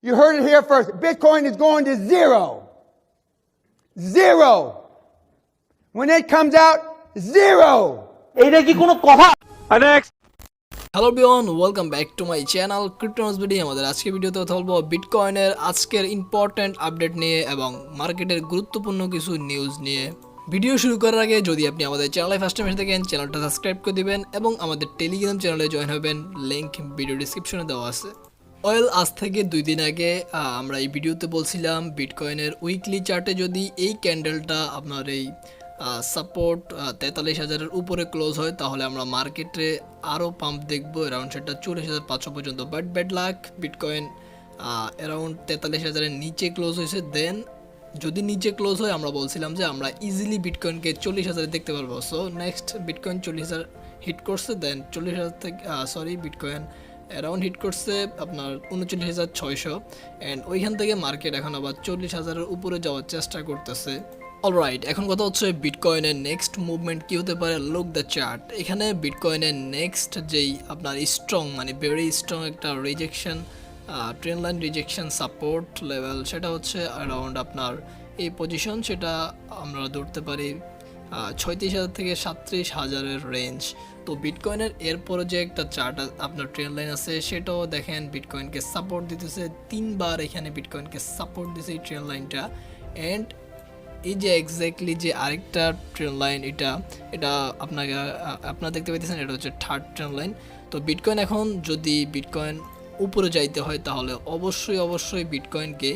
You heard it here first. Bitcoin is going to zero. Zero. When it comes out, zero. এইটা কি কোনো কথা? Next. Hello everyone, welcome back to my channel Cryptons video. আমাদের আজকের ভিডিওতে কথা বলবো বিটকয়েনের আজকের ইম্পর্ট্যান্ট আপডেট নিয়ে এবং মার্কেটের গুরুত্বপূর্ণ কিছু নিউজ নিয়ে। ভিডিও শুরু করার আগে যদি আপনি আমাদের চ্যানেলে ফার্স্ট টাইম এসে থাকেন, চ্যানেলটা সাবস্ক্রাইব করে দিবেন এবং আমাদের টেলিগ্রাম চ্যানেলে জয়েন হবেন, লিঙ্ক ভিডিও ডিসক্রিপশনে দেওয়া আছে। আজ থেকে 2 দিন আগে আমরা এই ভিডিওতে বলছিলাম বিটকয়েনের উইকলি চার্টে যদি এই ক্যান্ডেলটা আপনার এই সাপোর্ট 43,000-এর উপরে ক্লোজ হয় তাহলে আমরা মার্কেটে আরও পাম্প দেখবো অ্যারাউন্ড সেটা 40,500 পর্যন্ত। But bad luck, bitcoin around 43,000-এর নিচে ক্লোজ হয়েছে। দেন যদি নিচে ক্লোজ হয় আমরা বলছিলাম যে আমরা ইজিলি বিটকয়েনকে 40,000-এ দেখতে পারবো। সো নেক্সট বিটকয়েন 40,000 হিট করছে, দেন 40,000 থেকে বিটকয়েন অ্যারাউন্ড হিট করছে আপনার 39,600 অ্যান্ড ওইখান থেকে মার্কেট এখন আবার 40,000-এর উপরে যাওয়ার চেষ্টা করতেছে। অলরাইট, এখন কথা হচ্ছে বিটকয়েনের নেক্সট মুভমেন্ট কী হতে পারে। Look the chart. এখানে বিটকয়েনের নেক্সট যেই আপনার স্ট্রং মানে ভেরি স্ট্রং একটা rejection, train line rejection support level, সেটা হচ্ছে অ্যারাউন্ড আপনার এই পজিশন, সেটা আমরা ধরতে পারি 36,000 থেকে 37,000-এর রেঞ্জ। তো বিটকয়েনের এরপরে যে একটা চার্ট আপনার ট্রেন লাইন আছে সেটাও দেখেন বিটকয়েনকে সাপোর্ট দিতেছে। 3বার এখানে বিটকয়েনকে সাপোর্ট দিছে এই ট্রেন লাইনটা। অ্যান্ড এই যে এক্স্যাক্টলি যে আরেকটা ট্রেন লাইন, এটা আপনারা দেখতে পাইতেছেন, এটা হচ্ছে থার্ড ট্রেন লাইন। তো বিটকয়েন এখন যদি বিটকয়েন উপরে যাইতে হয় তাহলে অবশ্যই বিটকয়েনকে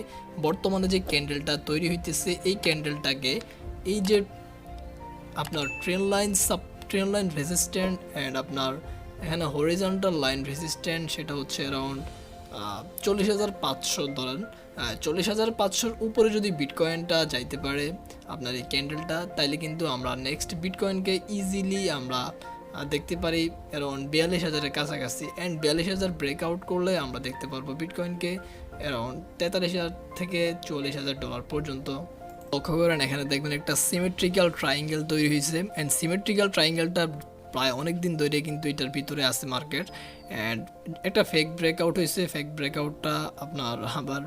বর্তমানে যে ক্যান্ডেলটা তৈরি হইতেছে এই ক্যান্ডেলটাকে এই যে আপনার ট্রেন লাইন রেজিস্ট্যান্ট অ্যান্ড আপনার এখানে হরিজন্টাল লাইন রেজিস্ট্যান্ট, সেটা হচ্ছে অ্যারাউন্ড 40,500 ধরেন। 40,500-র উপরে যদি বিটকয়েনটা যাইতে পারে আপনার এই ক্যান্ডেলটা, তাইলে কিন্তু আমরা নেক্সট বিটকয়েনকে ইজিলি আমরা দেখতে পারি অ্যারাউন্ড 42,000-এর কাছাকাছি। অ্যান্ড 42,000 ব্রেকআউট করলে আমরা দেখতে পারবো বিটকয়েনকে অ্যারাউন্ড 43,000 থেকে $40,000 পর্যন্ত। লক্ষ্য করেন এখানে দেখবেন একটা সিমেট্রিক্যাল ট্রায়াঙ্গেল তৈরি হয়েছে। অ্যান্ড সিমেট্রিক্যাল ট্রায়াঙ্গেলটা প্রায় অনেক দিন ধরে কিন্তু এটার ভিতরে আছে মার্কেট। অ্যান্ড একটা ফেক ব্রেকআউট হয়েছে, ফেক ব্রেকআউটটা আপনার আবার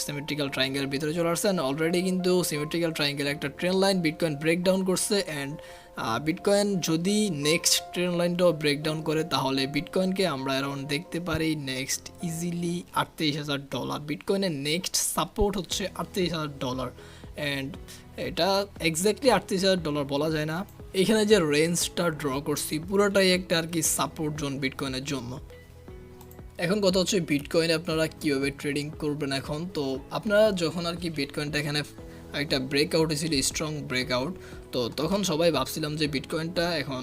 সিমেট্রিক্যাল ট্রায়াঙ্গেলের ভিতরে চলে আসছে। অ্যান্ড অলরেডি কিন্তু সিমেট্রিক্যাল ট্রায়াঙ্গেল একটা ট্রেন লাইন বিটকয়েন ব্রেকডাউন করছে। অ্যান্ড বিটকয়েন যদি নেক্সট ট্রেন লাইনটাও ব্রেকডাউন করে তাহলে বিটকয়েনকে আমরা অ্যারাউন্ড দেখতে পারি নেক্সট ইজিলি $38,000। বিটকয়েনের নেক্সট সাপোর্ট হচ্ছে $38,000। অ্যান্ড এটা এক্স্যাক্টলি $38,000 বলা যায় না। এখানে যে রেঞ্জটা ড্র করছি পুরোটাই একটা আর কি সাপোর্ট জোন বিটকয়েনের জন্য। এখন কথা হচ্ছে বিটকয়েনে আপনারা কীভাবে ট্রেডিং করবেন। এখন তো আপনারা যখন আর কি বিটকয়েনটা এখানে একটা ব্রেকআউট হয়েছিল, স্ট্রং ব্রেকআউট, তো তখন সবাই ভাবছিলাম যে বিটকয়েনটা এখন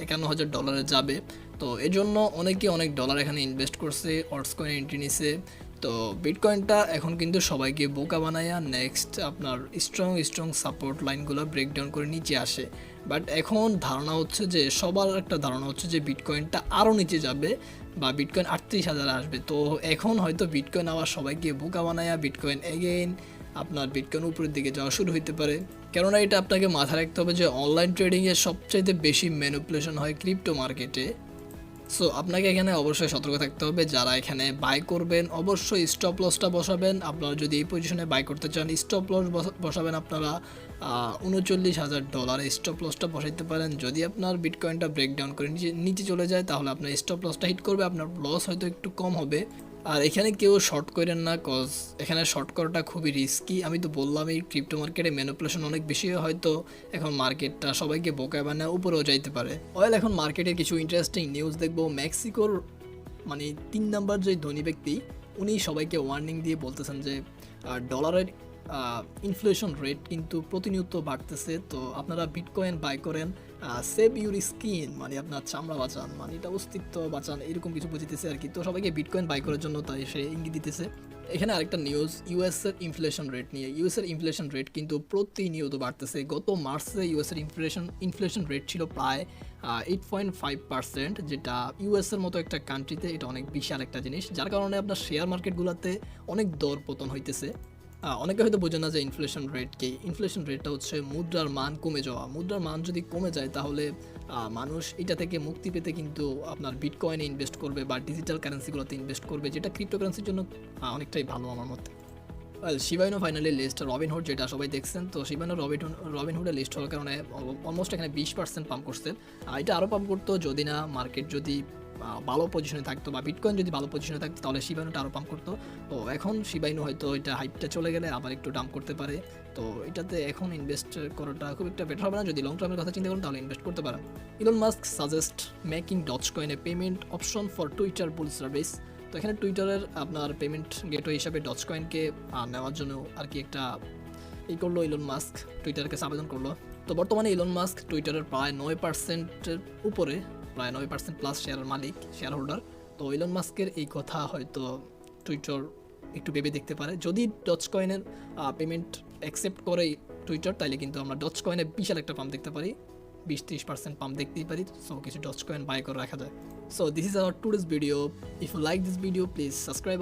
$51,000 যাবে। তো এজন্য অনেকে অনেক ডলার এখানে ইনভেস্ট করছে, অল্টস কয়েন এন্ট্রি নিছে। তো বিটকয়েনটা এখন কিন্তু সবাইকে বোকা বানায়া নেক্সট আপনার স্ট্রং সাপোর্ট লাইনগুলো ব্রেকডাউন করে নিচে আসে। বাট এখন ধারণা হচ্ছে যে সবার একটা ধারণা হচ্ছে যে বিটকয়েনটা আরও নিচে যাবে বা বিটকয়েন 38,000 আসবে। তো এখন হয়তো বিটকয়েন আবার সবাইকে বোকা বানায়া বিটকয়েন এগেইন আপনার বিটকয়েন উপরের দিকে যাওয়া শুরু হতে পারে। কেননা এটা আপনাকে মাথায় রাখতে হবে যে অনলাইন ট্রেডিংয়ে সবচাইতে বেশি ম্যানিপুলেশন হয় ক্রিপ্টো মার্কেটে। সো আপনাকে এখানে অবশ্যই সতর্ক থাকতে হবে। যারা এখানে বাই করবেন অবশ্যই স্টপ লসটা বসাবেন। আপনারা যদি এই পজিশনে বাই করতে চান স্টপ লস বসাবেন আপনারা $39,000 স্টপ লসটা বসাইতে পারেন। যদি আপনার বিটকয়েনটা ব্রেকডাউন করে নিচে চলে যায় তাহলে আপনার স্টপ লসটা হিট করবে, আপনার লস হয়তো একটু কম হবে। আর এখানে কেউ শর্ট করেন না, কজ এখানে শর্ট করাটা খুবই রিস্কি। আমি তো বললাম এই ক্রিপ্টো মার্কেটে ম্যানিপুলেশন অনেক বেশি, হয়তো এখন মার্কেটটা সবাইকে বোকায় বানায় উপরেও যাইতে পারে। এখন মার্কেটে কিছু ইন্টারেস্টিং নিউজ দেখবো। মেক্সিকোর মানে 3 নম্বর যে ধনী ব্যক্তি উনি সবাইকে ওয়ার্নিং দিয়ে বলতেছেন যে ডলারের ইনফ্লেশন রেট কিন্তু প্রতিনিয়ত বাড়তেছে। তো আপনারা বিটকয়েন বাই করেন, সেভ ইউর স্কিন মানে আপনার চামড়া বাঁচান, মানে এটা অস্তিত্ব বাঁচান, এরকম কিছু বুঝিতেছে আর কি। তো সবাইকে বিটকয়েন বাই করার জন্য তাই সে ইঙ্গিত দিতেছে। এখানে আরেকটা নিউজ ইউএসের ইনফ্লেশন রেট নিয়ে। ইউএসের ইনফ্লেশন রেট কিন্তু প্রতিনিয়ত বাড়তেছে। গত মার্চে ইউএসের ইনফ্লেশন রেট ছিল প্রায় 8.5%, যেটা ইউএসের মতো একটা কান্ট্রিতে এটা অনেক বিশাল একটা জিনিস, যার কারণে আপনার শেয়ার মার্কেটগুলোতে অনেক দর পতন হইতেছে। অনেকে হয়তো বোঝে না যে ইনফ্লেশন রেট কি। ইনফ্লেশন রেটটা হচ্ছে মুদ্রার মান কমে যাওয়া। মুদ্রার মান যদি কমে যায় তাহলে মানুষ এটা থেকে মুক্তি পেতে কিন্তু আপনার বিটকয়েনে ইনভেস্ট করবে বা ডিজিটাল কারেন্সিগুলোতে ইনভেস্ট করবে, যেটা ক্রিপ্টোকারেন্সির জন্য অনেকটাই ভালো আমার মতে। শিবাইনো ফাইনালি লিস্ট রবিনহুড, যেটা সবাই দেখছেন। তো শিবাইনো রবিনহুডে লিস্ট হওয়ার কারণে অলমোস্ট এখানে 20% পাম্প করছে। এটা আরও পাম্প করতো যদি না মার্কেট যদি ভালো পজিশনে থাকতো বা বিটকয়েন যদি ভালো পজিশনে থাকতো, তাহলে শিবাইনোটা আরও পাম্প করতো। তো এখন শিবাইনো হয়তো এটা হাইপটা চলে গেলে আবার একটু ডাম্প করতে পারে। তো এটাতে এখন ইনভেস্ট করাটা খুব একটা বেটার হবে না। যদি লং টার্মের কথা চিন্তা করেন তাহলে ইনভেস্ট করতে পারেন। Elon Musk suggest making Dogecoin A payment option for Twitter bull service. তো এখানে টুইটারের আপনার পেমেন্ট গেটওয়ে হিসাবে ডজকয়েনকে নেওয়ার জন্য আর কি একটা করলো ইলন মাস্ক, টুইটারকে আবেদন করলো। তো বর্তমানে ইলন মাস্ক টুইটারের প্রায় 9%-এর উপরে, প্রায় 9% প্লাস শেয়ারের মালিক, শেয়ার হোল্ডার। তো ইলন মাস্কের এই কথা হয়তো টুইটার একটু ভেবে দেখতে পারে। যদি ডজকয়েনের পেমেন্ট অ্যাকসেপ্ট করে টুইটার, তাইলে কিন্তু আমরা ডজকয়েনে বিশাল একটা পাম্প দেখতে পারি, 20-30% পাম্প দেখতেই পারি। সো কিছু ডজকয়েন বাই করে রাখা যায়। So this is our today's video. If you like this video, please subscribe